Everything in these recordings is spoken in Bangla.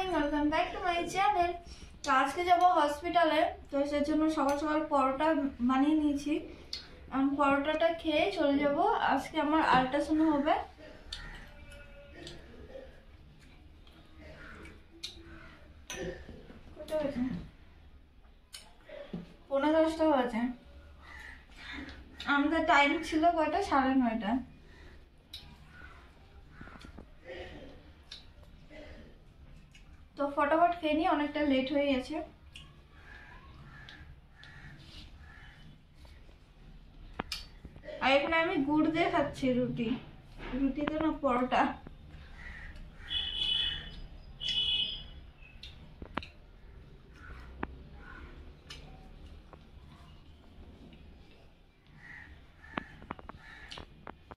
Morning, welcome back to my channel. তো আজকে যাবো হসপিটালে, তো সেই জন্য সকাল সকাল পরোটা বানিয়ে নিয়েছি। আমি পরোটাটা খেয়ে চলে যাব। আজকে আমার আল্ট্রাসাউন্ড হবে। কটা বাজে? 9:30 বাজে। আমাদের টাইম ছিল কয়টা? 9:30। তো ফটাফট খেয়ে নিয়ে, অনেকটা লেট হয়ে গেছে। আর এখানে আমি গুড় দিয়ে খাচ্ছি রুটিতে না, পরোটা।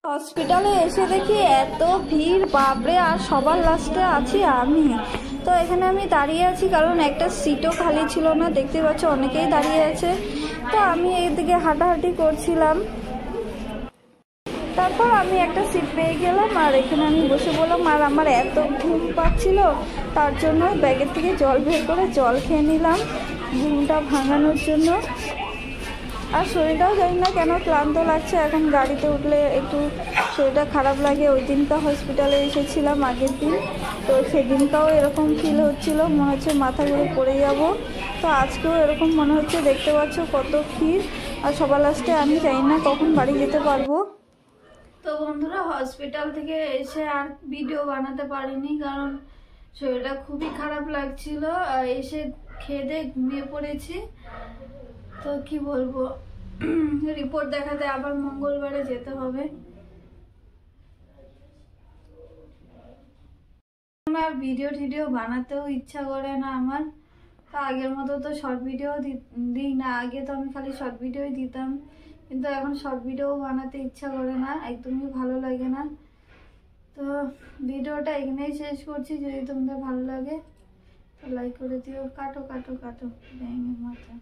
হসপিটালে এসে দেখি এত ভিড়, বাপরে! আর সবার লাস্টে আছি আমি। তো এখানে আমি দাঁড়িয়ে আছি কারণ একটা সিটও খালি ছিল না। দেখতে পাচ্ছ অনেকেই দাঁড়িয়ে আছে। তো আমি এইদিকে হাঁটাহাঁটি করছিলাম, তারপর আমি একটা সিট পেয়ে গেলাম আর এখানে আমি বসে বললাম। আর আমার এত ঘুম পাচ্ছিল, তার জন্য ব্যাগের থেকে জল বের করে জল খেয়ে নিলাম ঘুমটা ভাঙানোর জন্য। আর শরীরটাও জানি না কেন ক্লান্ত লাগছে। এখন গাড়িতে উঠলে একটু শরীরটা খারাপ লাগে। ওই দিনটা হসপিটালে এসেছিলাম আগের দিন, তো সেদিনটাও এরকম ফিল হচ্ছিল, মনে হচ্ছে মাথা ঘুরে পড়ে যাব। তো আজকেও এরকম মনে হচ্ছে। দেখতে পাচ্ছ কত ভিড়। আর সবার লাস্টে আমি জানি না কখন বাড়ি যেতে পারবো। তো বন্ধুরা, হসপিটাল থেকে এসে আর ভিডিও বানাতে পারিনি কারণ শরীরটা খুবই খারাপ লাগছিল। আর এসে খেয়ে দিয়ে ঘুমিয়ে পড়েছি। তো কি বলবো, রিপোর্ট দেখাতে আবার মঙ্গলবারে যেতে হবে। আমার ভিডিও বানাতেও ইচ্ছা করে না আমার। তো আগের মতো তো শর্ট ভিডিও দিই না। আগে তো আমি খালি শর্ট ভিডিওই দিতাম, কিন্তু এখন শর্ট ভিডিও বানাতে ইচ্ছা করে না, একদমই ভালো লাগে না। তো ভিডিওটা এখানেই শেষ করছি। যদি তোমাদের ভালো লাগে লাইক করে দিও। কাটো কাটো কাটো, ব্যাঙের মাথা।